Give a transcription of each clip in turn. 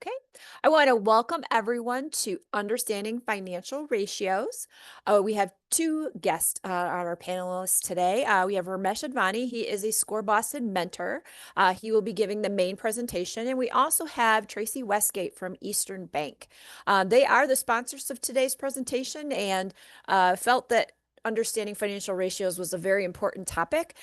Okay, I want to welcome everyone to Understanding Financial Ratios. We have two guests on our panelists today. We have Ramesh Advani. He is a Score Boston mentor. He will be giving the main presentation. And we also have Tracy Westgate from Eastern Bank. They are the sponsors of today's presentation and felt that understanding financial ratios was a very important topic.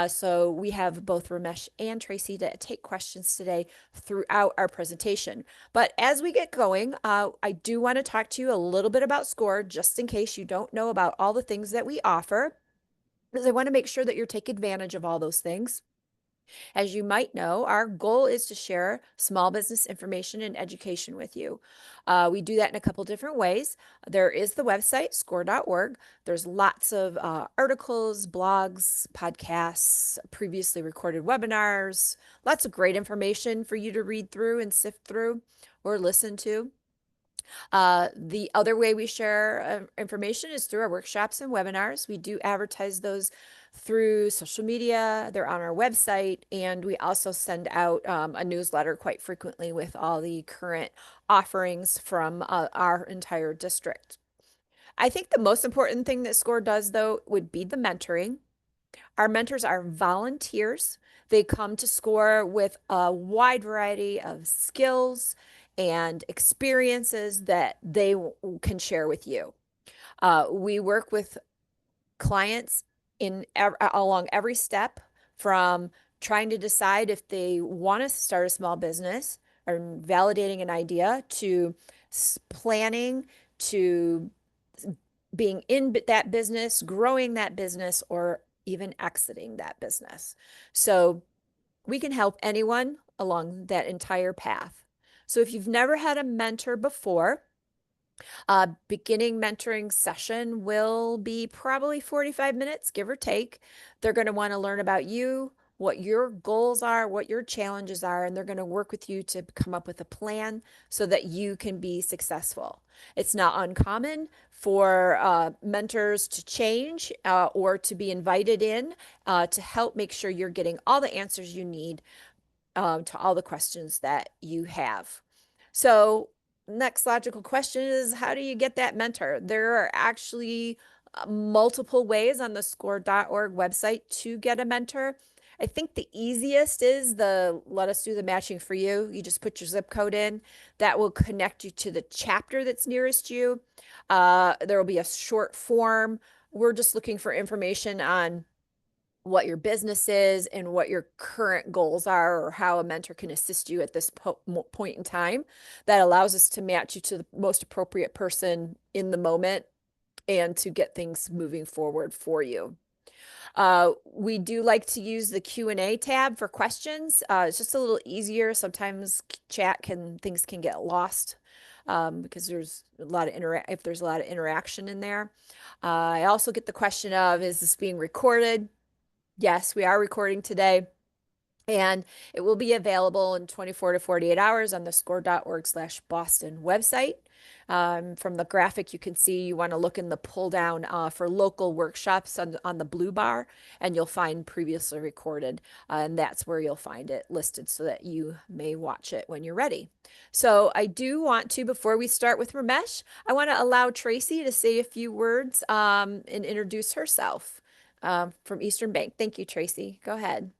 So we have both Ramesh and Tracy to take questions today throughout our presentation. But as we get going, I do want to talk to you a little bit about SCORE, just in case you don't know about all the things that we offer, because I want to make sure that you're taking advantage of all those things. As you might know, our goal is to share small business information and education with you. We do that in a couple different ways. There is the website, score.org. There's lots of articles, blogs, podcasts, previously recorded webinars, lots of great information for you to read through and sift through or listen to. The other way we share information is through our workshops and webinars. We do advertise those through social media. They're on our website, and we also send out a newsletter quite frequently with all the current offerings from our entire district. I think the most important thing that SCORE does, though, would be the mentoring. Our mentors are volunteers. They come to SCORE with a wide variety of skills and experiences that they can share with you. We work with clients along every step, from trying to decide if they want to start a small business or validating an idea, to planning, to being in that business, growing that business, or even exiting that business. So we can help anyone along that entire path. So if you've never had a mentor before, a beginning mentoring session will be probably 45 minutes, give or take. They're going to want to learn about you, what your goals are, what your challenges are, and they're going to work with you to come up with a plan so that you can be successful. It's not uncommon for mentors to change or to be invited in to help make sure you're getting all the answers you need to all the questions that you have. So, next logical question is, how do you get that mentor? There are actually multiple ways on the score.org website to get a mentor. I think the easiest is the let us do the matching for you. You just put your zip code in. That will connect you to the chapter that's nearest you. There will be a short form. We're just looking for information on what your business is and what your current goals are, or how a mentor can assist you at this point in time. That allows us to match you to the most appropriate person in the moment and to get things moving forward for you. We do like to use the Q&A tab for questions. It's just a little easier. Sometimes things can get lost because there's a lot of if there's a lot of interaction in there. I also get the question of, is this being recorded? Yes, we are recording today, and it will be available in 24 to 48 hours on the score.org/Boston website. From the graphic, you can see you want to look in the pull down for local workshops on the blue bar, and you'll find previously recorded, and that's where you'll find it listed so that you may watch it when you're ready. So I do want to, before we start with Ramesh, I want to allow Tracy to say a few words and introduce herself from Eastern Bank. Thank you, Tracy. Go ahead.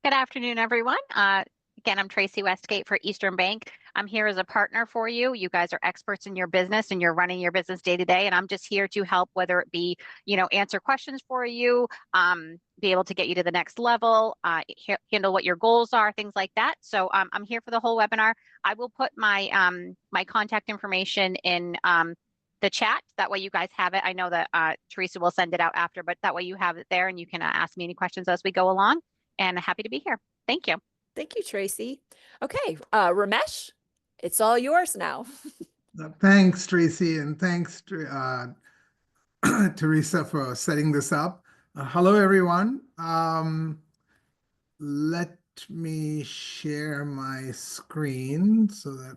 Good afternoon, everyone. Again, I'm Tracy Westgate for Eastern Bank. I'm here as a partner for you. You guys are experts in your business and you're running your business day to day. And I'm just here to help, whether it be, answer questions for you, be able to get you to the next level, handle what your goals are, things like that. So I'm here for the whole webinar. I will put my my contact information in the chat. That way you guys have it. I know that Teresa will send it out after, but that way you have it there and you can ask me any questions as we go along. And happy to be here. Thank you. Thank you, Tracy. Okay, Ramesh, it's all yours now. Thanks, Tracy, and thanks, Teresa, for setting this up. Hello, everyone. Let me share my screen so that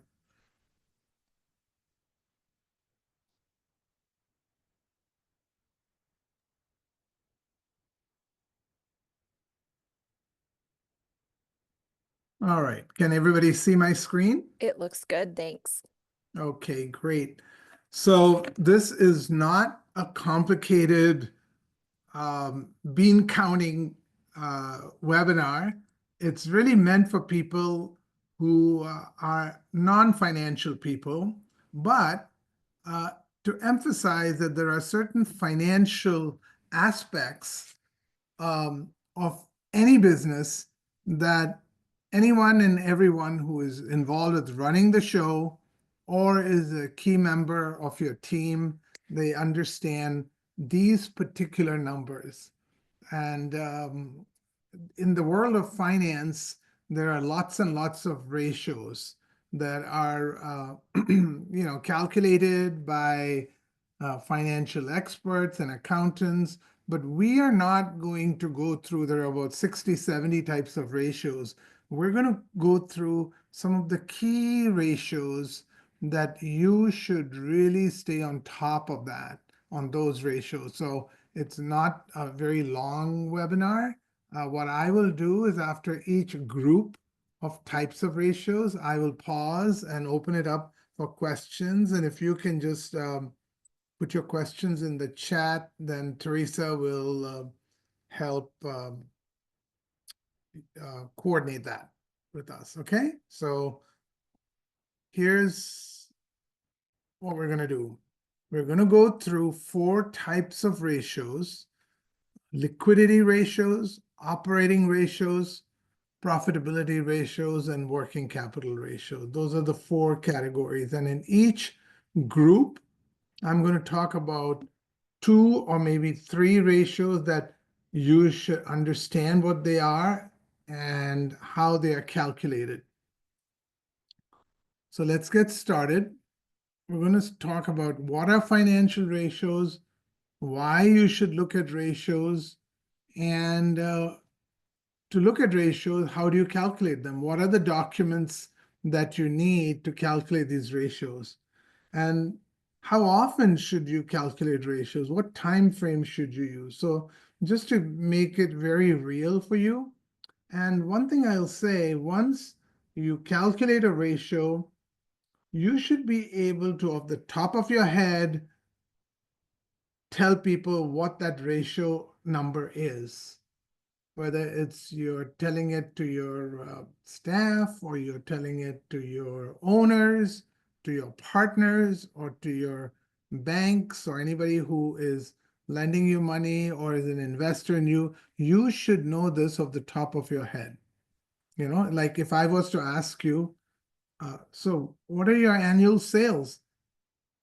All right. Can everybody see my screen? It looks good, thanks. Okay, great. So this is not a complicated bean counting webinar. It's really meant for people who are non-financial people, but uh, to emphasize that there are certain financial aspects of any business that anyone and everyone who is involved with running the show or is a key member of your team, they understand these particular numbers. And in the world of finance, there are lots and lots of ratios that are, calculated by financial experts and accountants. But we are not going to go through, there are about 60, 70 types of ratios. We're going to go through some of the key ratios that you should really stay on top of that, on those ratios. So it's not a very long webinar. What I will do is after each group of types of ratios, I will pause and open it up for questions. And if you can just put your questions in the chat, then Teresa will help coordinate that with us. Okay, so here's what we're going to do. We're going to go through 4 types of ratios: liquidity ratios, operating ratios, profitability ratios, and working capital ratios. Those are the 4 categories. And in each group, I'm going to talk about 2 or maybe 3 ratios that you should understand what they are and how they are calculated. So let's get started. We're going to talk about what are financial ratios, why you should look at ratios, and to look at ratios, how do you calculate them? What are the documents that you need to calculate these ratios? And how often should you calculate ratios? What time frame should you use? So just to make it very real for you. And one thing I'll say, once you calculate a ratio, you should be able to, off the top of your head, tell people what that ratio number is. Whether it's you're telling it to your staff, or you're telling it to your owners, to your partners, or to your banks, or anybody who is lending you money or is an investor in you, you should know this off the top of your head. Like if I was to ask you, so what are your annual sales?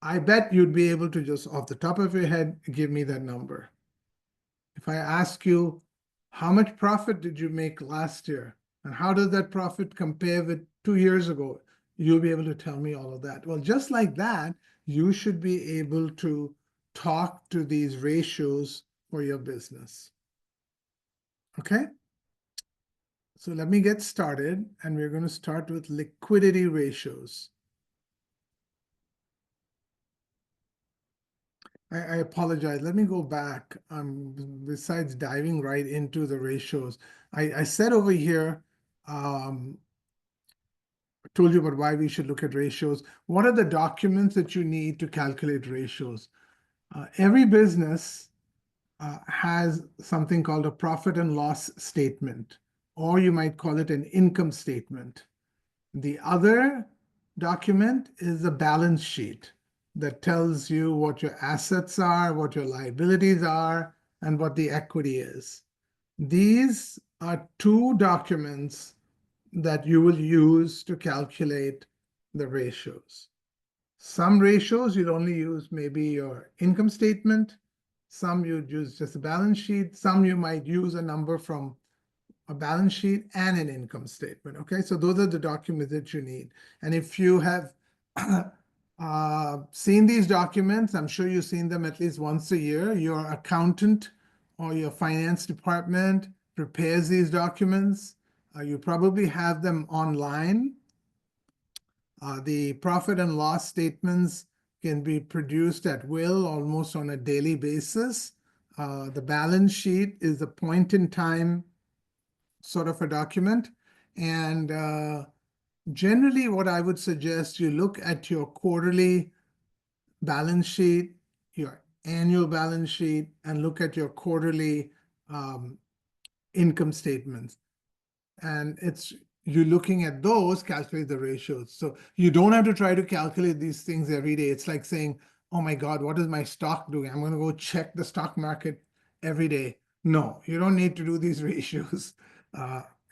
I bet you'd be able to just off the top of your head give me that number. If I ask you, how much profit did you make last year? And how does that profit compare with 2 years ago? You'll be able to tell me all of that. Well, just like that, you should be able to talk to these ratios for your business. Okay? So let me get started, and we're going to start with liquidity ratios. I apologize. Let me go back. Besides diving right into the ratios, I said over here, told you about why we should look at ratios. What are the documents that you need to calculate ratios? Every business has something called a profit and loss statement, or you might call it an income statement. The other document is a balance sheet that tells you what your assets are, what your liabilities are, and what the equity is. These are 2 documents that you will use to calculate the ratios. Some ratios you'll only use maybe your income statement. Some you'd use just a balance sheet. Some you might use a number from a balance sheet and an income statement. Okay, so those are the documents that you need. And if you have seen these documents, I'm sure you've seen them at least once a year. Your accountant or your finance department prepares these documents. You probably have them online. The profit and loss statements can be produced at will almost on a daily basis. The balance sheet is a point in time sort of a document. And generally, what I would suggest, you look at your quarterly balance sheet, your annual balance sheet, and look at your quarterly income statements. And it's you're looking at those, calculate the ratios. So you don't have to try to calculate these things every day. It's like saying, oh my God, what is my stock doing? I'm going to go check the stock market every day. No, you don't need to do these ratios,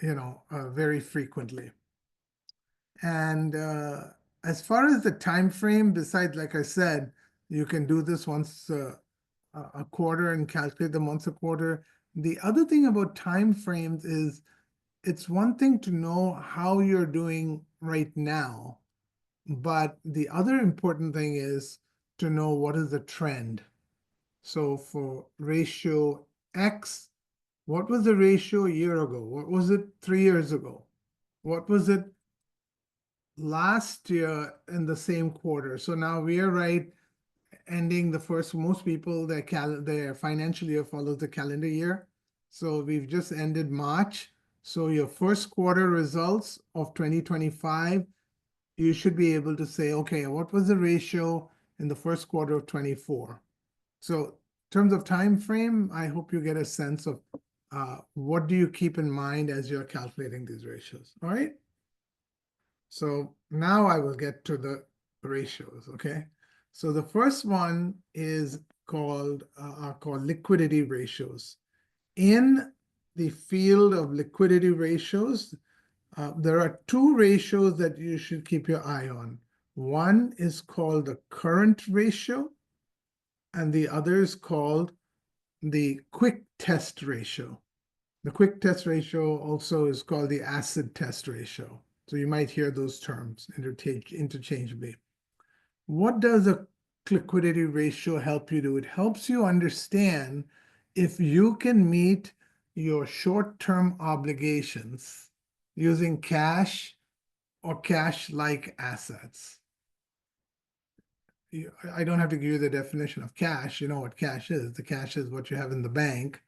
very frequently. And as far as the time frame, besides, like I said, you can do this once a quarter and calculate them once a quarter. The other thing about time frames is it's one thing to know how you're doing right now, but the other important thing is to know what is the trend. So for ratio X, what was the ratio a year ago? What was it 3 years ago? What was it last year in the same quarter? So now we are right ending the first. Most people, their financial year follows the calendar year. So we've just ended March. So your first quarter results of 2025, you should be able to say, okay, what was the ratio in the first quarter of 24? So in terms of time frame, I hope you get a sense of what do you keep in mind as you're calculating these ratios. All right. So now I will get to the ratios, okay? So the first one is called liquidity ratios. In the field of liquidity ratios, there are two ratios that you should keep your eye on. One is called the current ratio, and the other is called the quick test ratio. The quick test ratio also is called the acid test ratio. So you might hear those terms interchangeably. What does a liquidity ratio help you do? It helps you understand if you can meet your short-term obligations using cash or cash-like assets. I don't have to give you the definition of cash. You know what cash is. The cash is what you have in the bank.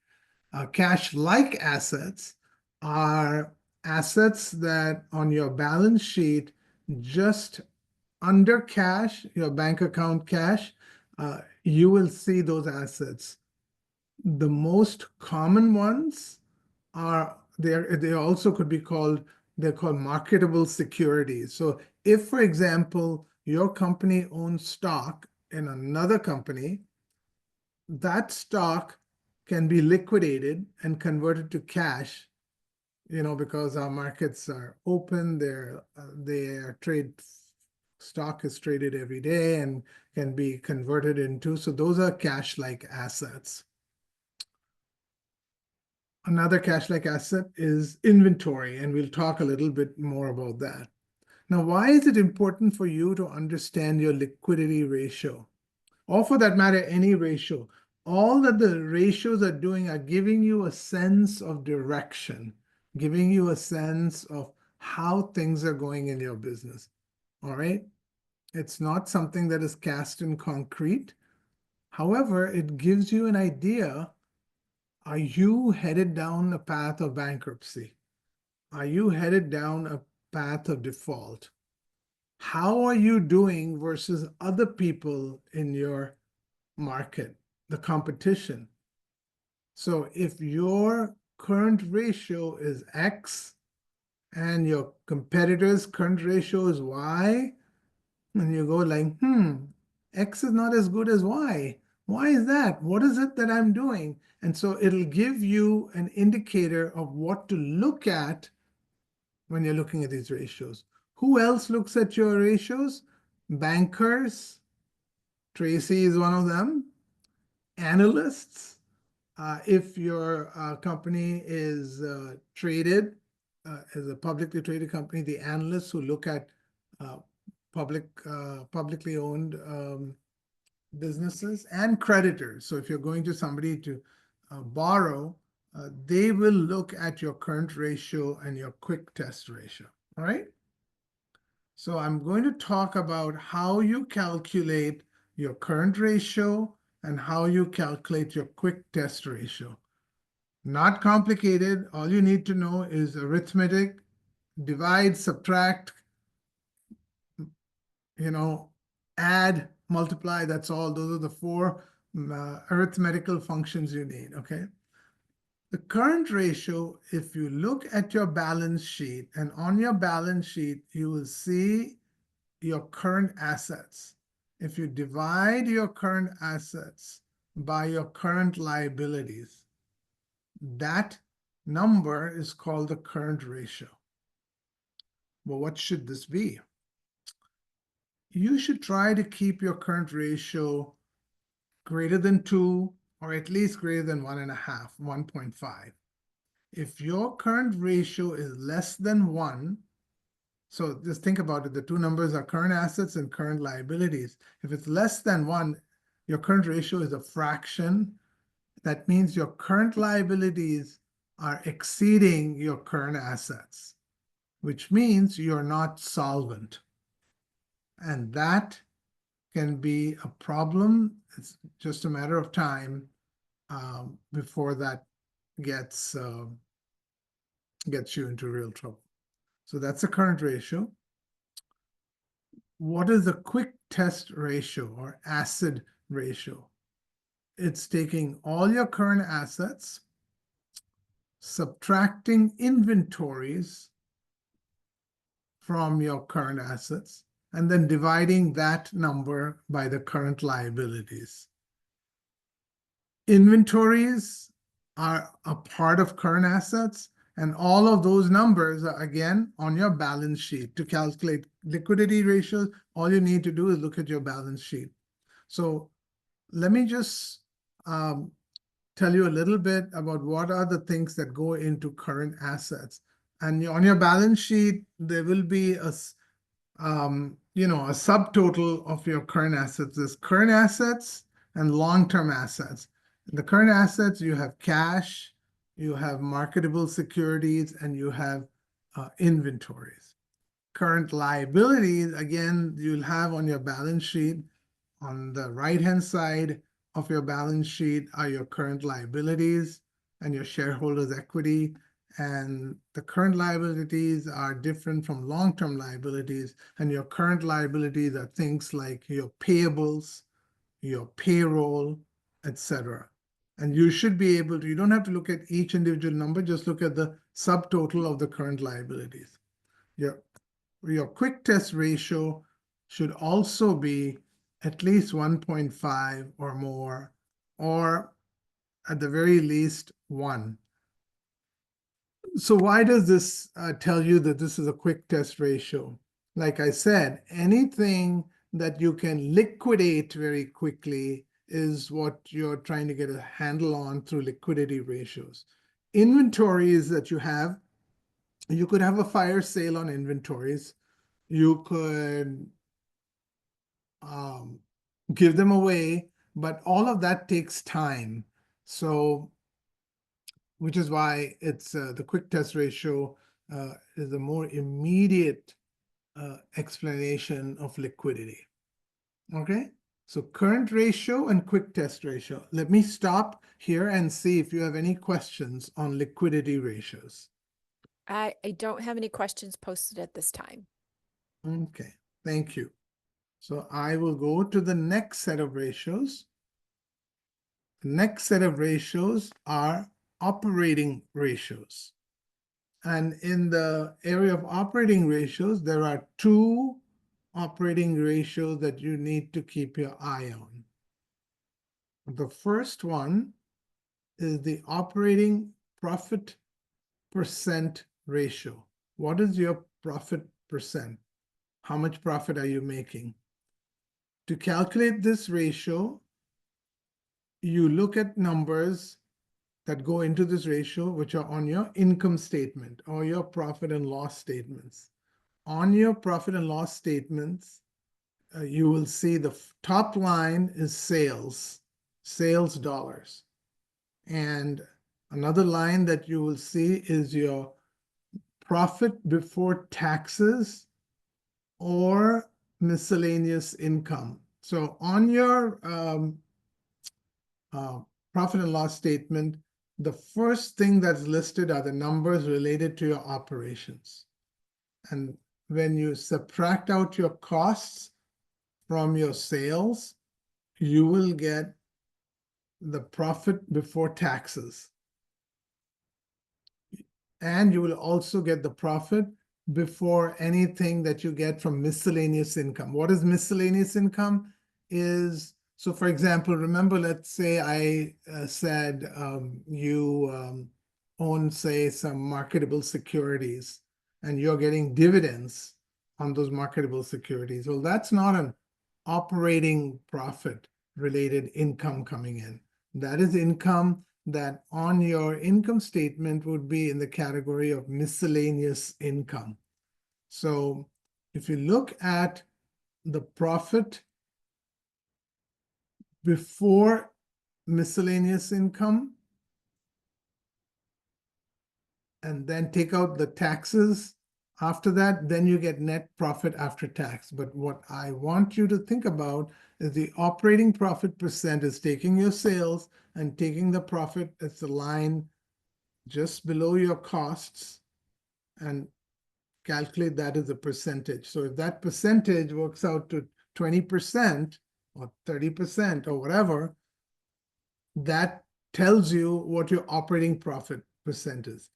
Cash-like assets are assets that on your balance sheet, just under cash, your bank account cash, you will see those assets. The most common ones are they also could be called, they're called marketable securities. So if, for example, your company owns stock in another company, that stock can be liquidated and converted to cash, because our markets are open, stock is traded every day and can be converted into, so those are cash-like assets. Another cash-like asset is inventory, and we'll talk a little bit more about that. Now, why is it important for you to understand your liquidity ratio? Or for that matter, any ratio. All that the ratios are doing are giving you a sense of direction, giving you a sense of how things are going in your business. All right? It's not something that is cast in concrete. However, it gives you an idea. Are you headed down a path of bankruptcy? Are you headed down a path of default? How are you doing versus other people in your market, the competition? So if your current ratio is X and your competitor's current ratio is Y, and you go like, X is not as good as Y. Why is that? What is it that I'm doing? And so it'll give you an indicator of what to look at when you're looking at these ratios. Who else looks at your ratios? Bankers. Tracy is one of them. Analysts. If your company is traded as a publicly traded company, the analysts who look at uh, publicly owned businesses, and creditors. So if you're going to somebody to borrow, they will look at your current ratio and your quick test ratio. All right. So I'm going to talk about how you calculate your current ratio and how you calculate your quick test ratio. Not complicated. All you need to know is arithmetic divide, subtract, add, multiply, that's all. Those are the four arithmetical functions you need, okay? The current ratio, if you look at your balance sheet, and on your balance sheet, you will see your current assets. If you divide your current assets by your current liabilities, that number is called the current ratio. Well, what should this be? You should try to keep your current ratio greater than 2, or at least greater than 1.5, 1.5. If your current ratio is less than 1, so just think about it, the two numbers are current assets and current liabilities. If it's less than 1, your current ratio is a fraction. That means your current liabilities are exceeding your current assets, which means you're not solvent. And that can be a problem. It's just a matter of time before that gets you into real trouble. So that's the current ratio. What is the quick test ratio or asset ratio? It's taking all your current assets, subtracting inventories from your current assets, and then dividing that number by the current liabilities. Inventories are a part of current assets, and all of those numbers are again on your balance sheet. To calculate liquidity ratios, all you need to do is look at your balance sheet. So let me just tell you a little bit about what are the things that go into current assets. And on your balance sheet, there will be a subtotal of your current assets. There's current assets and long-term assets. In the current assets, you have cash, you have marketable securities, and you have inventories. Current liabilities, again, you'll have on your balance sheet. On the right-hand side of your balance sheet are your current liabilities and your shareholders' equity. And the current liabilities are different from long-term liabilities. And your current liabilities are things like your payables, your payroll, etc. And you should be able to, you don't have to look at each individual number, just look at the subtotal of the current liabilities. Your quick test ratio should also be at least 1.5 or more, or at the very least 1. So why does this tell you that this is a quick test ratio? Like I said, anything that you can liquidate very quickly is what you're trying to get a handle on through liquidity ratios. Inventories that you could have a fire sale on inventories. You could give them away, but all of that takes time. So, which is why it's the quick test ratio is a more immediate explanation of liquidity. Okay, so current ratio and quick test ratio. Let me stop here and see if you have any questions on liquidity ratios. I don't have any questions posted at this time. Okay, thank you. So I will go to the next set of ratios. The next set of ratios are operating ratios. And in the area of operating ratios, there are two operating ratios that you need to keep your eye on. The first one is the operating profit percent ratio. What is your profit percent? How much profit are you making? To calculate this ratio, you look at numbers that go into this ratio, which are on your income statement or your profit and loss statements. On your profit and loss statements, you will see the top line is sales dollars. And another line that you will see is your profit before taxes or miscellaneous income. So on your profit and loss statement, the first thing that's listed are the numbers related to your operations. And when you subtract out your costs from your sales, you will get the profit before taxes. And you will also get the profit before anything that you get from miscellaneous income. What is miscellaneous income? So for example, remember, let's say I said you own, say, some marketable securities, and you're getting dividends on those marketable securities. Well, that's not an operating profit related income coming in. That is income that on your income statement would be in the category of miscellaneous income. So if you look at the profit before miscellaneous income and then take out the taxes after that, then you get net profit after tax. But what I want you to think about is the operating profit percent is taking your sales and taking the profit as the line just below your costs and calculate that as a percentage. So if that percentage works out to 20% or 30% or whatever, that tells you what your operating profit percent is.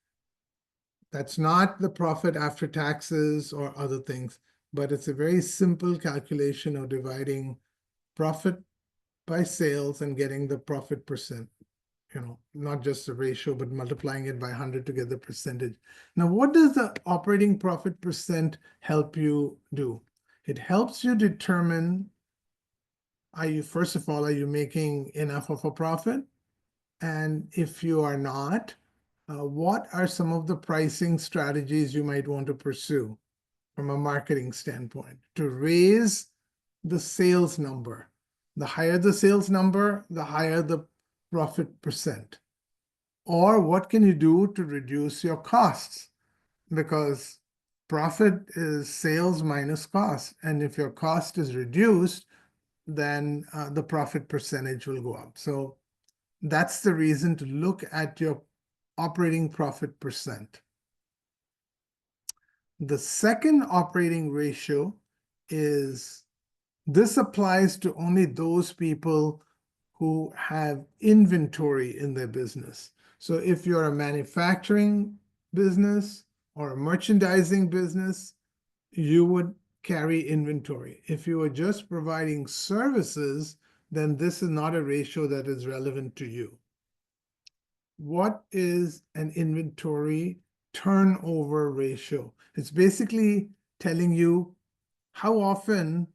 That's not the profit after taxes or other things, but it's a very simple calculation of dividing profit by sales and getting the profit percent. Not just the ratio, but multiplying it by 100 to get the percentage. Now, what does the operating profit percent help you do? It helps you determine, first of all, are you making enough of a profit? And if you are not, what are some of the pricing strategies you might want to pursue from a marketing standpoint to raise the sales number? The higher the sales number, the higher the profit percent. Or what can you do to reduce your costs? Because profit is sales minus cost. And if your cost is reduced, then the profit percentage will go up. So that's the reason to look at your operating profit percent. The second operating ratio is, this applies to only those people who have inventory in their business. So if you're a manufacturing business or a merchandising business, you would carry inventory. If you are just providing services, then this is not a ratio that is relevant to you. What is an inventory turnover ratio? It's basically telling you how often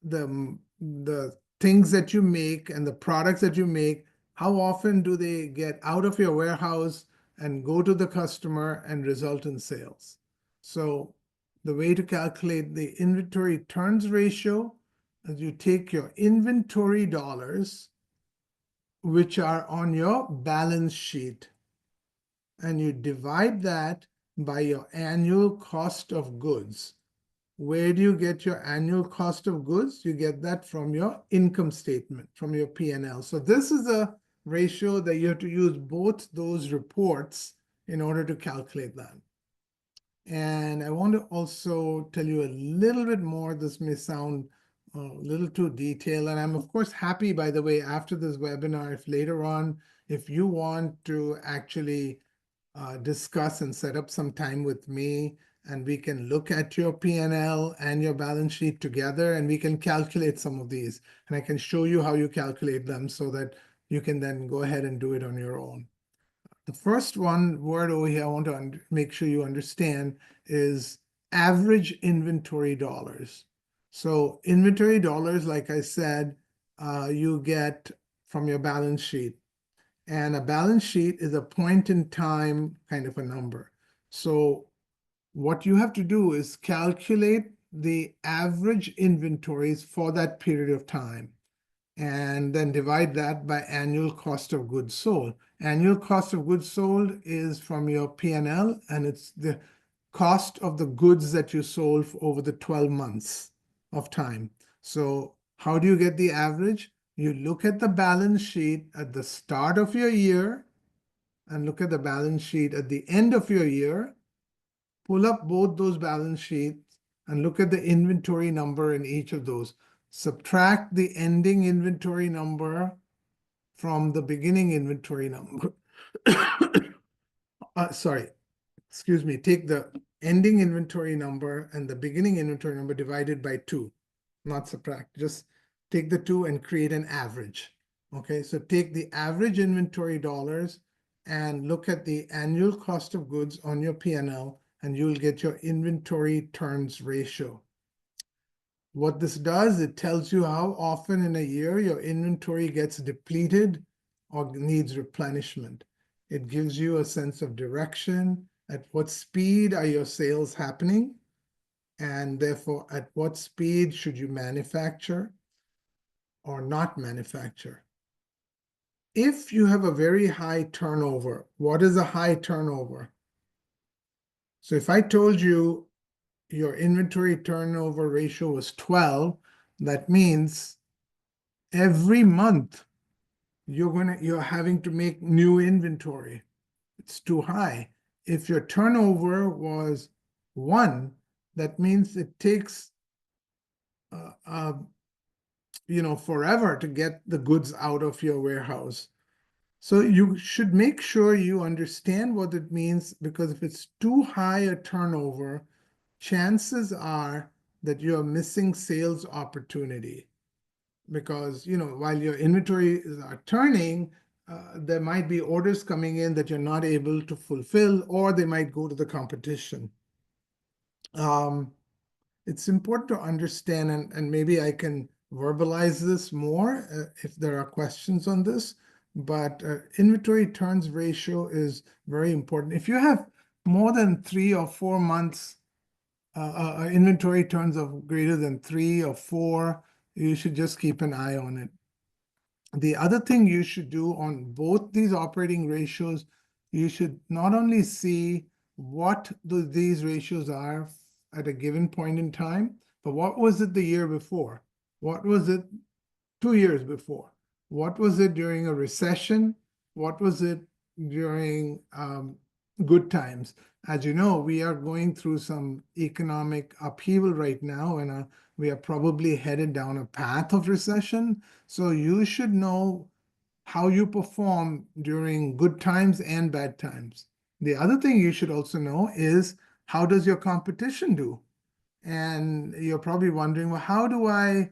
the things that you make and the products that you make, how often do they get out of your warehouse and go to the customer and result in sales? So the way to calculate the inventory turns ratio is you take your inventory dollars, which are on your balance sheet, and you divide that by your annual cost of goods. Where do you get your annual cost of goods? You get that from your income statement, from your P&L. So this is a ratio that you have to use both those reports in order to calculate that. And I want to also tell you a little bit more. This may sound a little too detailed. And I'm, of course, happy, by the way, after this webinar, if later on, if you want to actually discuss and set up some time with me, and we can look at your P&L and your balance sheet together, and we can calculate some of these. And I can show you how you calculate them so that you can then go ahead and do it on your own. The first word over here I want to make sure you understand is average inventory dollars. So inventory dollars, like I said, you get from your balance sheet. And a balance sheet is a point in time kind of a number. So what you have to do is calculate the average inventories for that period of time, and then divide that by annual cost of goods sold. Annual cost of goods sold is from your P&L, and it's the cost of the goods that you sold over the 12 months of time. So how do you get the average? You look at the balance sheet at the start of your year and look at the balance sheet at the end of your year, pull up both those balance sheets and look at the inventory number in each of those. Subtract the ending inventory number from the beginning inventory number. Sorry, excuse me, take the ending inventory number and the beginning inventory number divided by 2, not subtract. Just take the 2 and create an average. Okay, so take the average inventory dollars and look at the annual cost of goods on your P&L, and you'll get your inventory turns ratio. What this does, it tells you how often in a year your inventory gets depleted or needs replenishment. It gives you a sense of direction. At what speed are your sales happening? And therefore, at what speed should you manufacture or not manufacture? If you have a very high turnover, what is a high turnover? So if I told you your inventory turnover ratio was 12, that means every month you're having to make new inventory. It's too high. If your turnover was 1, that means it takes forever to get the goods out of your warehouse. So you should make sure you understand what it means, because if it's too high a turnover, chances are that you're missing sales opportunity. Because, while your inventory are turning, there might be orders coming in that you're not able to fulfill, or they might go to the competition. It's important to understand, and maybe I can verbalize this more if there are questions on this, but inventory turns ratio is very important. If you have more than 3 or 4 months inventory turns of greater than 3 or 4, you should just keep an eye on it. The other thing you should do on both these operating ratios, you should not only see what these ratios are at a given point in time, but what was it the year before? What was it 2 years before? What was it during a recession? What was it during good times? As you know, we are going through some economic upheaval right now, and we are probably headed down a path of recession. So you should know how you perform during good times and bad times. The other thing you should also know is, how does your competition do? And you're probably wondering, well, how do I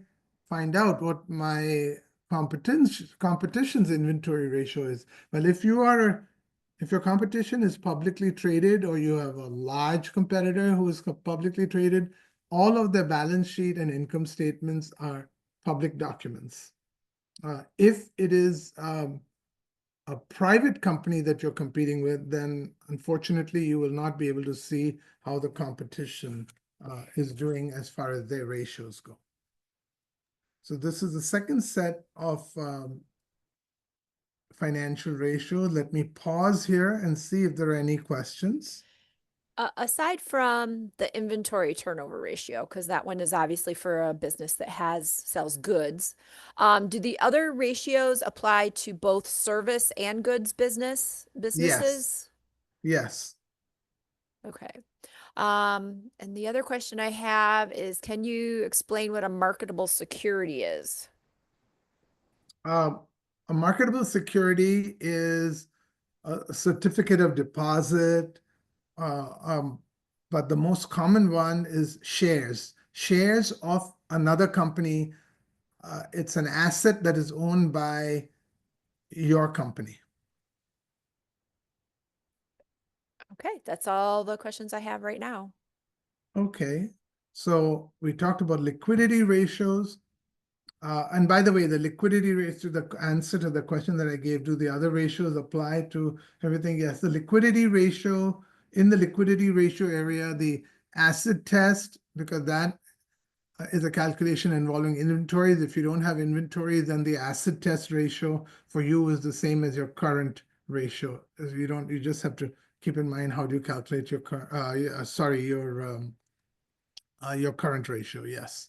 find out what my competition's inventory ratio is? Well, if your competition is publicly traded, or you have a large competitor who is publicly traded, all of their balance sheet and income statements are public documents. If it is a private company that you're competing with, then unfortunately you will not be able to see how the competition is doing as far as their ratios go. So this is the second set of financial ratios. Let me pause here and see if there are any questions. Aside from the inventory turnover ratio, because that one is obviously for a business that sells goods, do the other ratios apply to both service and goods Yes, businesses? yes. Okay. And the other question I have is, can you explain what a marketable security is? A marketable security is a certificate of deposit, but the most common one is shares. Shares of another company. It's an asset that is owned by your company. Okay, that's all the questions I have right now. Okay, so we talked about liquidity ratios. And by the way, the liquidity ratio, the answer to the question that I gave, do the other ratios apply to everything? Yes, the liquidity ratio, in the liquidity ratio area, the acid test, because that is a calculation involving inventories. If you don't have inventory, then the acid test ratio for you is the same as your current ratio. As you just have to keep in mind, how do you calculate your your current ratio? Yes.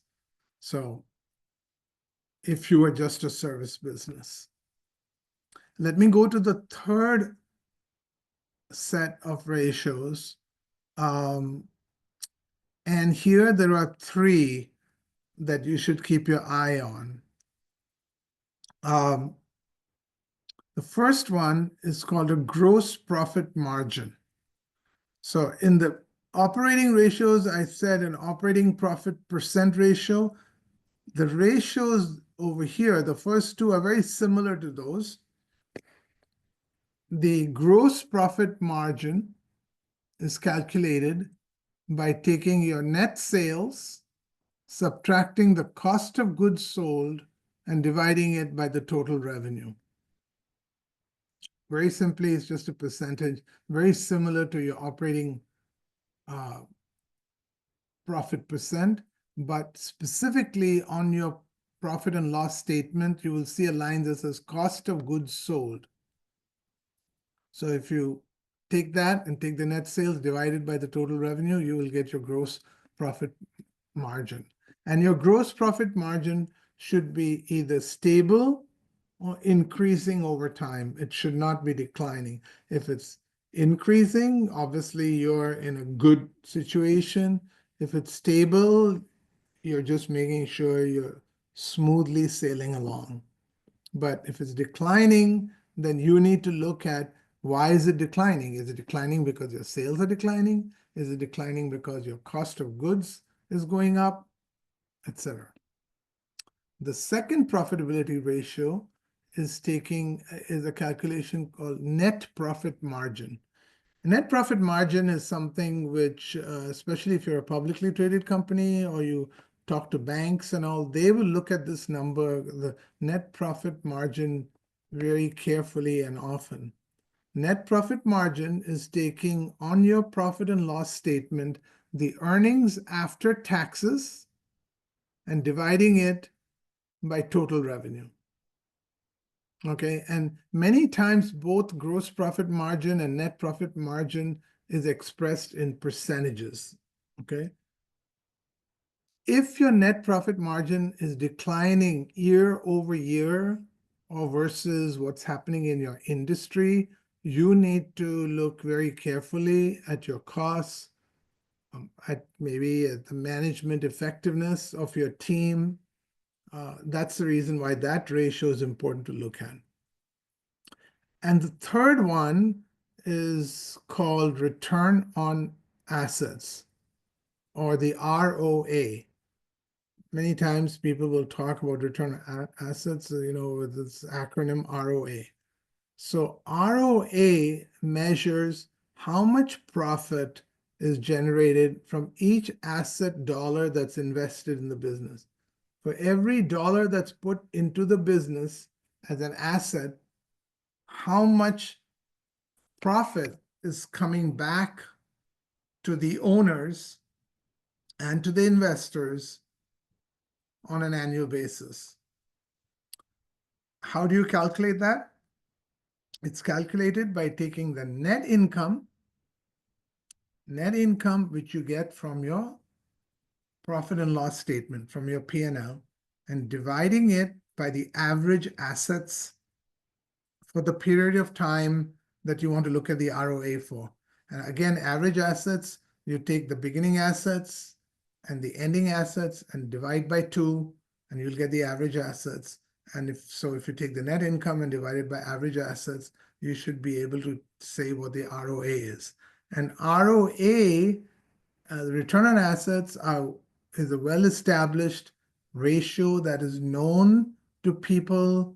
So if you were just a service business. Let me go to the third set of ratios. And here there are three that you should keep your eye on. The first one is called a gross profit margin. So in the operating ratios, I said an operating profit percent ratio. The ratios over here, the first two are very similar to those. The gross profit margin is calculated by taking your net sales, subtracting the cost of goods sold, and dividing it by the total revenue. Very simply, it's just a percentage, very similar to your operating profit percent, but specifically on your profit and loss statement, you will see a line that says cost of goods sold. So if you take that and take the net sales divided by the total revenue, you will get your gross profit margin. And your gross profit margin should be either stable or increasing over time. It should not be declining. If it's increasing, obviously you're in a good situation. If it's stable, you're just making sure you're smoothly sailing along. But if it's declining, then you need to look at why is it declining? Is it declining because your sales are declining? Is it declining because your cost of goods is going up, etc.? The second profitability ratio is a calculation called net profit margin. Net profit margin is something which, especially if you're a publicly traded company or you talk to banks and all, they will look at this number, the net profit margin, very carefully and often. Net profit margin is taking on your profit and loss statement the earnings after taxes and dividing it by total revenue. Okay, and many times both gross profit margin and net profit margin is expressed in percentages. Okay, if your net profit margin is declining year over year or versus what's happening in your industry, you need to look very carefully at your costs, at maybe at the management effectiveness of your team. That's the reason why that ratio is important to look at. And the third one is called return on assets, or the ROA. Many times people will talk about return on assets, with this acronym ROA. So ROA measures how much profit is generated from each asset dollar that's invested in the business. For every dollar that's put into the business as an asset, how much profit is coming back to the owners and to the investors on an annual basis. How do you calculate that? It's calculated by taking the net income which you get from your profit and loss statement, from your P&L, and dividing it by the average assets for the period of time that you want to look at the ROA for. And again, average assets, you take the beginning assets and the ending assets and divide by 2, and you'll get the average assets. And if you take the net income and divide it by average assets, you should be able to say what the ROA is. And ROA, the return on assets, is a well-established ratio that is known to people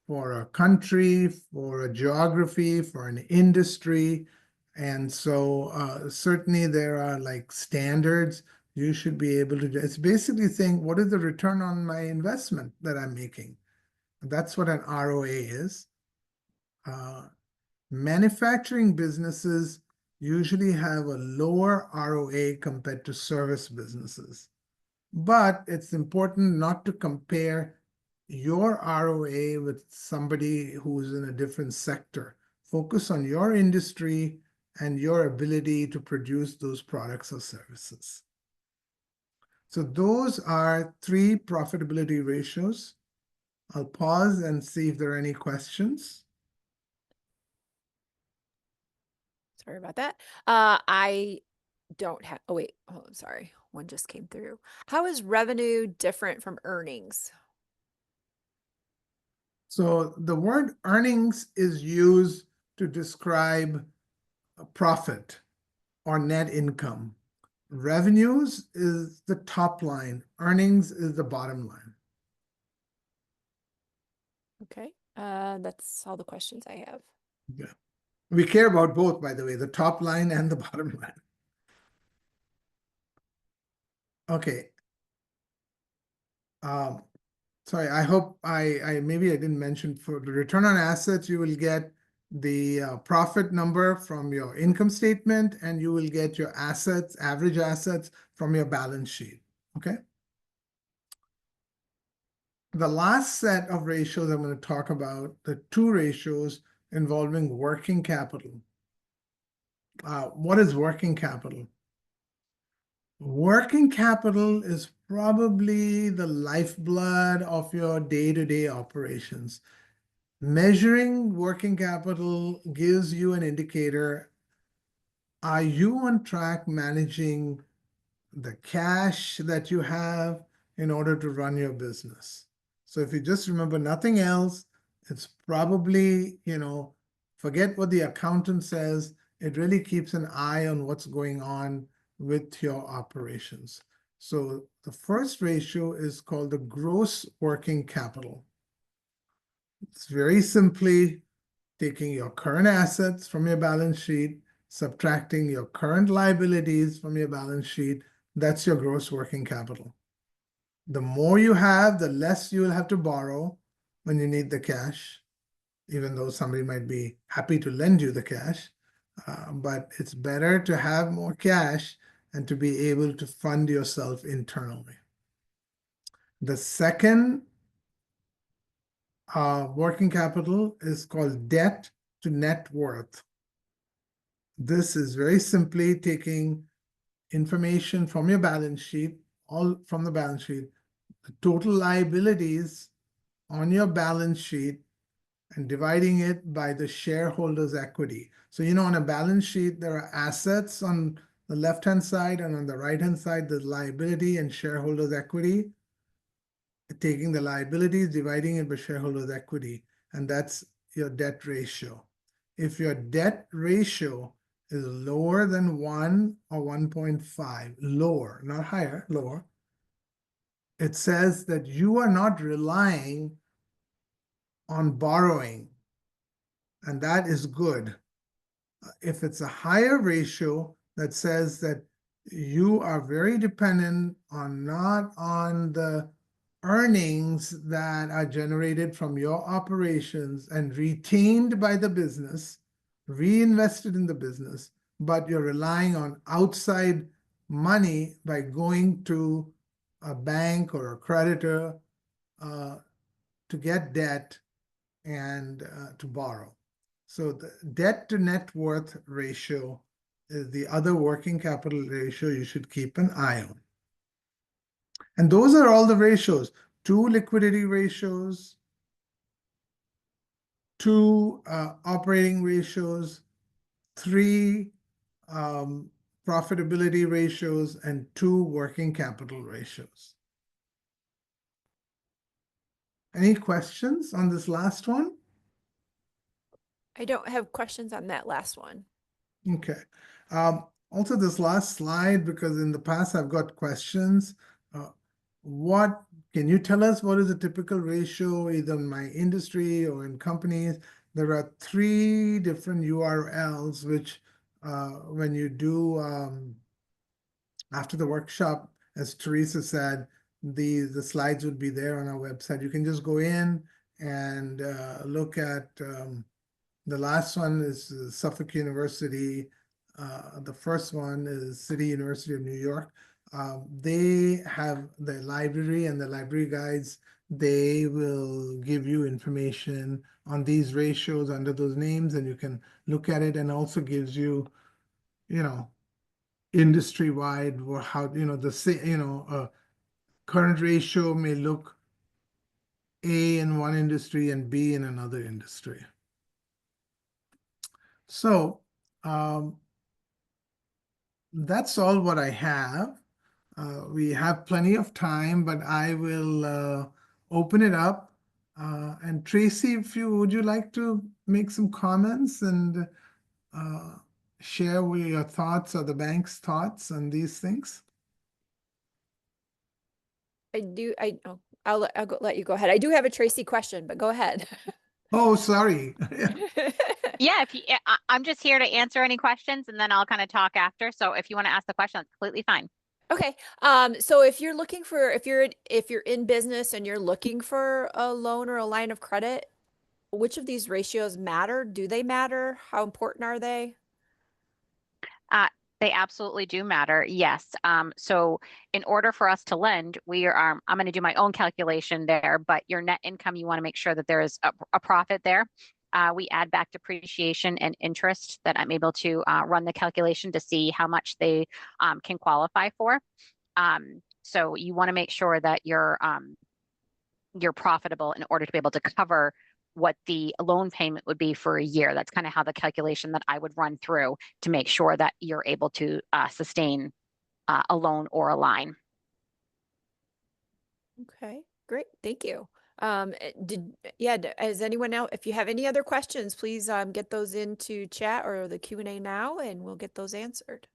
for a country, for a geography, for an industry. And so certainly there are like standards you should be able to do. It's basically saying, what is the return on my investment that I'm making? That's what an ROA is. Manufacturing businesses usually have a lower ROA compared to service businesses. But it's important not to compare your ROA with somebody who's in a different sector. Focus on your industry and your ability to produce those products or services. So those are 3 profitability ratios. I'll pause and see if there are any questions. Sorry about that. I don't have, oh wait, oh, I'm sorry. One just came through. How is revenue different from earnings? So the word earnings is used to describe a profit or net income. Revenues is the top line, earnings is the bottom line. Okay. That's all the questions I have. Yeah. We care about both, by the way, the top line and the bottom line. Okay. Um, Sorry, I hope I maybe I didn't mention for the return on assets, you will get the profit number from your income statement and you will get your assets, average assets from your balance sheet. Okay. The last set of ratios I'm going to talk about, the two ratios involving working capital. What is working capital? Working capital is probably the lifeblood of your day-to-day operations. Measuring working capital gives you an indicator. Are you on track managing the cash that you have in order to run your business? So if you just remember nothing else, it's probably, forget what the accountant says. It really keeps an eye on what's going on with your operations. So the first ratio is called the gross working capital. It's very simply taking your current assets from your balance sheet, subtracting your current liabilities from your balance sheet. That's your gross working capital. The more you have, the less you will have to borrow when you need the cash, even though somebody might be happy to lend you the cash. But it's better to have more cash and to be able to fund yourself internally. The second working capital is called debt to net worth. This is very simply taking information from your balance sheet, all from the balance sheet, the total liabilities on your balance sheet, and dividing it by the shareholders' equity. So, on a balance sheet, there are assets on the left-hand side, and on the right-hand side, the liability and shareholders' equity. Taking the liabilities, dividing it by shareholders' equity, and that's your debt ratio. If your debt ratio is lower than 1 or 1.5, lower, not higher, lower, it says that you are not relying on borrowing, and that is good. If it's a higher ratio that says that you are very dependent on not on the earnings that are generated from your operations and retained by the business, reinvested in the business, but you're relying on outside money by going to a bank or a creditor to get debt and to borrow. So the debt to net worth ratio is the other working capital ratio you should keep an eye on. And those are all the ratios: two liquidity ratios, two operating ratios, three profitability ratios, and two working capital ratios. Any questions on this last one? I don't have questions on that last one. Okay. Also, this last slide, because in the past I've got questions. What can you tell us what is a typical ratio, either in my industry or in companies? There are three different URLs, which when you do after the workshop, as Teresa said, the slides would be there on our website. You can just go in and look at the last one is Suffolk University. The first one is City University of New York. They have the library and the library guides. They will give you information on these ratios under those names, and you can look at it, and also gives you, industry-wide or how, current ratio may look A in one industry and B in another industry. So Um, that's all what I have. We have plenty of time, but I will open it up. And Tracy, if you would you like to make some comments and uh, share with your thoughts or the bank's thoughts on these things? Oh, I'll let you go ahead. I do have a Tracy question, but go ahead. Oh, sorry. Yeah, if you, I'm just here to answer any questions and then I'll kind of talk after. So if you want to ask the question, that's completely fine. Okay. So if you're looking for, if you're in business and you're looking for a loan or a line of credit, which of these ratios matter? Do they matter? How important are they? Uh, they absolutely do matter. Yes. So in order for us to lend, we are, I'm going to do my own calculation there, but your net income, you want to make sure that there is a profit there. We add back depreciation and interest that I'm able to run the calculation to see how much they can qualify for. So you want to make sure that you're profitable in order to be able to cover what the loan payment would be for a year. That's kind of how the calculation that I would run through to make sure that you're able to sustain a loan or a line. Okay, great. Thank you. Has anyone else, if you have any other questions, please get those into chat or the Q&A now and we'll get those answered.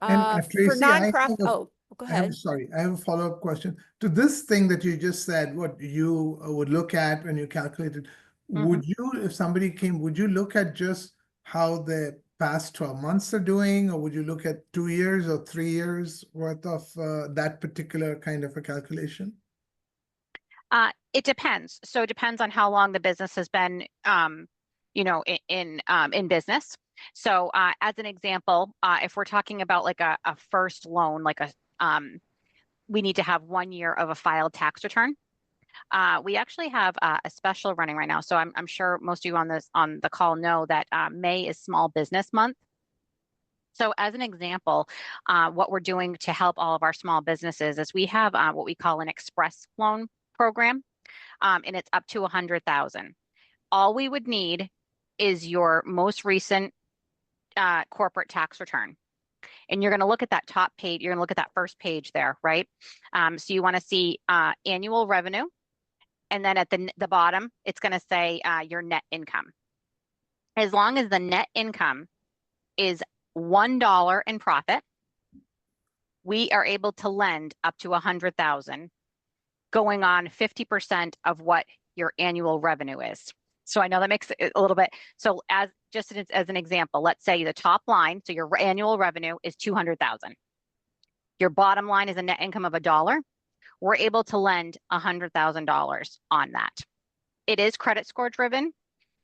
And For Tracy, nonprofit, oh, go ahead. I have a follow-up question. To this thing that you just said, what you would look at when you calculated, Mhm. would you, if somebody came, would you look at just how the past 12 months are doing, or would you look at 2 years or 3 years worth of that particular kind of a calculation? It depends. So it depends on how long the business has been, in business. So as an example, if we're talking about like a first loan, we need to have 1 year of a filed tax return. We actually have a special running right now. So I'm sure most of you on the call know that May is Small Business Month. So as an example, what we're doing to help all of our small businesses is we have what we call an express loan program, and it's up to 100,000. All we would need is your most recent corporate tax return. And you're going to look at that top page. You're going to look at that first page there, right? So you want to see annual revenue. And then at the bottom, it's going to say your net income. As long as the net income is $1 in profit, we are able to lend up to 100,000, going on 50% of what your annual revenue is. So I know that makes it a little bit. So as an example, let's say the top line, so your annual revenue is 200,000. Your bottom line is a net income of $1. We're able to lend $100,000 on that. It is credit score driven.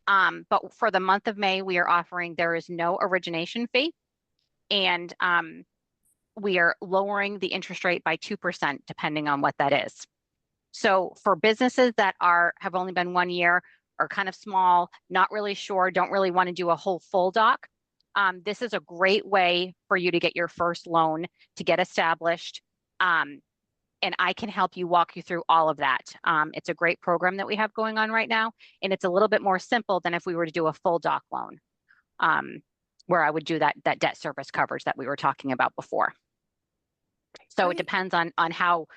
But for the month of May, we are offering, there is no origination fee. And we are lowering the interest rate by 2%, depending on what that is. So for businesses that have only been 1 year, are kind of small, not really sure, don't really want to do a whole full doc, this is a great way for you to get your first loan, to get established. And I can help you walk you through all of that. It's a great program that we have going on right now. And it's a little bit more simple than if we were to do a full doc loan, where I would do that debt service coverage that we were talking about before. So it Great. depends on how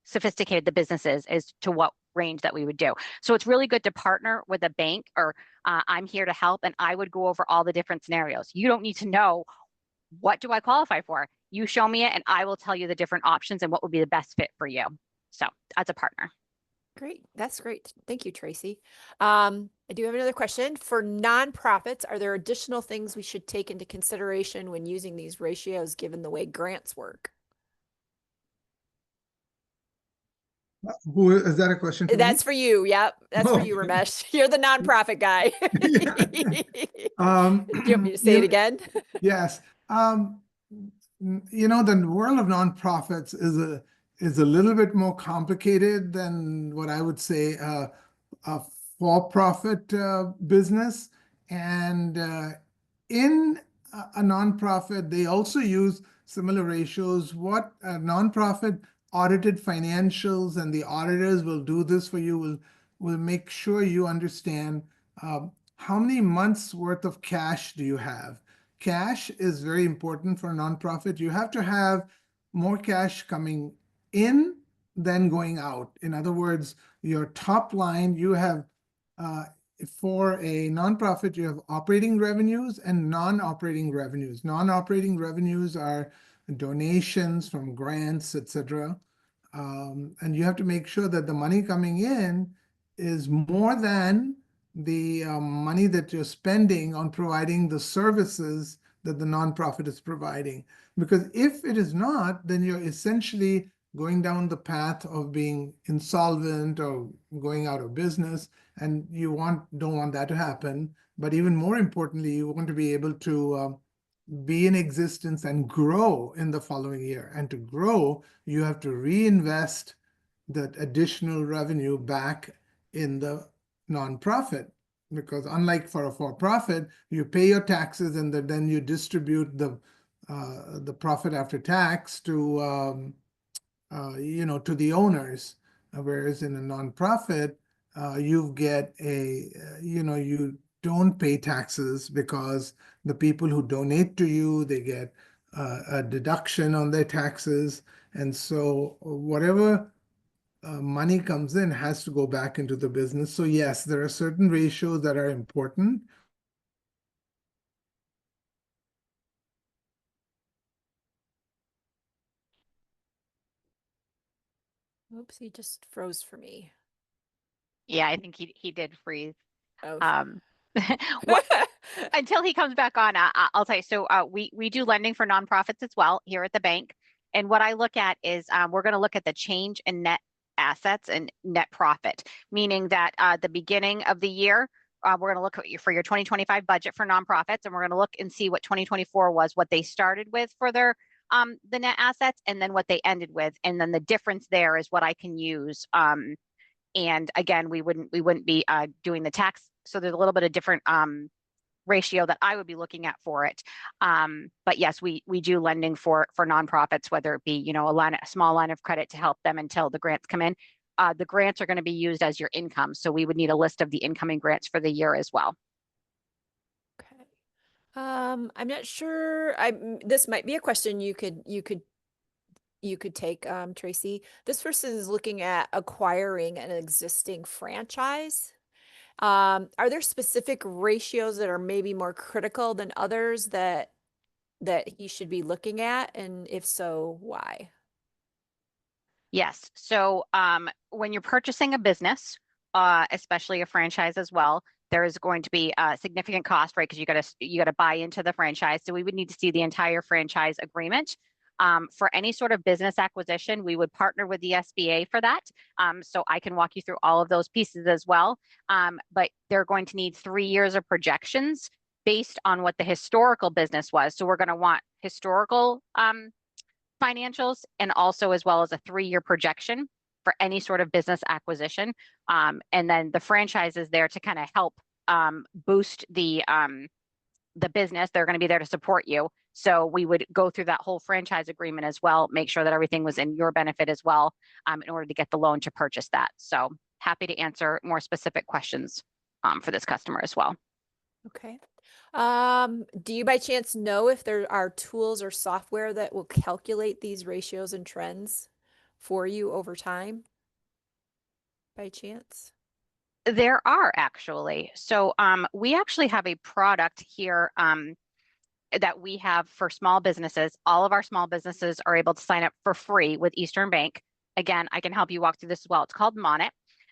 sophisticated the business is as to what range that we would do. So it's really good to partner with a bank, or I'm here to help, and I would go over all the different scenarios. You don't need to know, what do I qualify for? You show me it and I will tell you the different options and what would be the best fit for you. So as a partner. Great. That's great. Thank you, Tracy. I do have another question. For nonprofits, are there additional things we should take into consideration when using these ratios, given the way grants work? Who is that a question for me? That's for you. Yep. That's for you, Okay. Ramesh. You're the nonprofit guy. Yeah. Do you want me to say You it know, again? yes. The world of nonprofits is a little bit more complicated than what I would say a for-profit business. And in a nonprofit, they also use similar ratios. What a nonprofit audited financials, and the auditors will do this for you, will make sure you understand how many months worth of cash do you have? Cash is very important for a nonprofit. You have to have more cash coming in than going out. In other words, your top line, you have, for a nonprofit, you have operating revenues and non-operating revenues. Non-operating revenues are donations from grants, etc. And you have to make sure that the money coming in is more than the money that you're spending on providing the services that the nonprofit is providing. Because if it is not, then you're essentially going down the path of being insolvent or going out of business, and don't want that to happen. But even more importantly, you want to be able to be in existence and grow in the following year. And to grow, you have to reinvest that additional revenue back in the nonprofit. Because unlike for a for-profit, you pay your taxes and then you distribute the profit after tax to to the owners. Whereas in a nonprofit, you get you don't pay taxes because the people who donate to you, they get a deduction on their taxes. And so whatever money comes in has to go back into the business. So yes, there are certain ratios that are important. Oops, he just froze for me. Yeah, I think he did freeze. Oh. Um, what until he comes back on, I'll tell you. So we do lending for nonprofits as well here at the bank. And what I look at is we're going to look at the change in net assets and net profit, meaning that the beginning of the year, we're going to look at for your 2025 budget for nonprofits, and we're going to look and see what 2024 was, what they started with for their the net assets, and then what they ended with, and then the difference there is what I can use. And again, we wouldn't be doing the tax, so there's a little bit of different ratio that I would be looking at for it. But yes, we do lending for nonprofits, whether it be a small line of credit to help them until the grants come in. The grants are going to be used as your income, so we would need a list of the incoming grants for the year as well. Okay. I'm not sure. This might be a question you could take, Tracy. This person is looking at acquiring an existing franchise. Are there specific ratios that are maybe more critical than others that he should be looking at? And if so, why? Yes. So when you're purchasing a business, especially a franchise as well, there is going to be a significant cost, right? Because you gotta buy into the franchise. So we would need to see the entire franchise agreement. For any sort of business acquisition, we would partner with the SBA for that. So I can walk you through all of those pieces as well. But they're going to need 3 years of projections based on what the historical business was. So we're going to want historical financials and also as well as a 3-year projection for any sort of business acquisition. And then the franchise is there to kind of help boost the business. They're going to be there to support you. So we would go through that whole franchise agreement as well, make sure that everything was in your benefit as well, in order to get the loan to purchase that. So happy to answer more specific questions for this customer as well. Okay. Do you by chance know if there are tools or software that will calculate these ratios and trends for you over time? By chance? There are actually. So we actually have a product here that we have for small businesses. All of our small businesses are able to sign up for free with Eastern Bank. Again, I can help you walk through this as well. It's called Monit.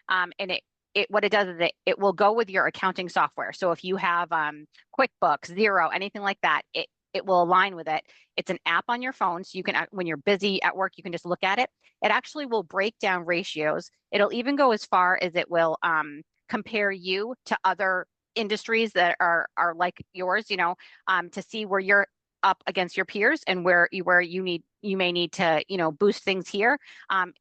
And it what it does is it will go with your accounting software. So if you have QuickBooks, Xero, anything like that, it will align with it. It's an app on your phone, so you can, when you're busy at work, you can just look at it. It actually will break down ratios. It'll even go as far as it will compare you to other industries that are like yours, to see where you're up against your peers and where you may need to, boost things here.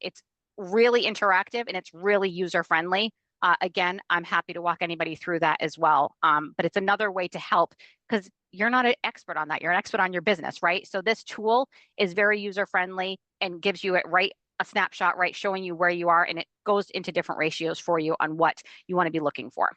It's really interactive and it's really user friendly. Again, I'm happy to walk anybody through that as well. But it's another way to help because you're not an expert on that. You're an expert on your business, right? So this tool is very user friendly and gives you a snapshot, right, showing you where you are, and it goes into different ratios for you on what you want to be looking for.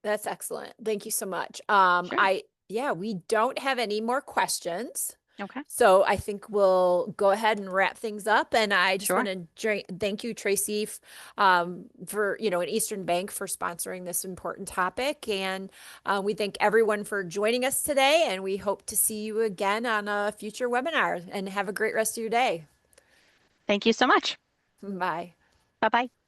That's excellent. Thank you so much. Sure. Yeah, we don't have any more questions. Okay. So I think we'll go ahead and wrap things up. And I just want Sure. to thank you, Tracy, for, an Eastern Bank for sponsoring this important topic. And we thank everyone for joining us today. And we hope to see you again on a future webinar. And have a great rest of your day. Thank you so much. Bye. Bye-bye.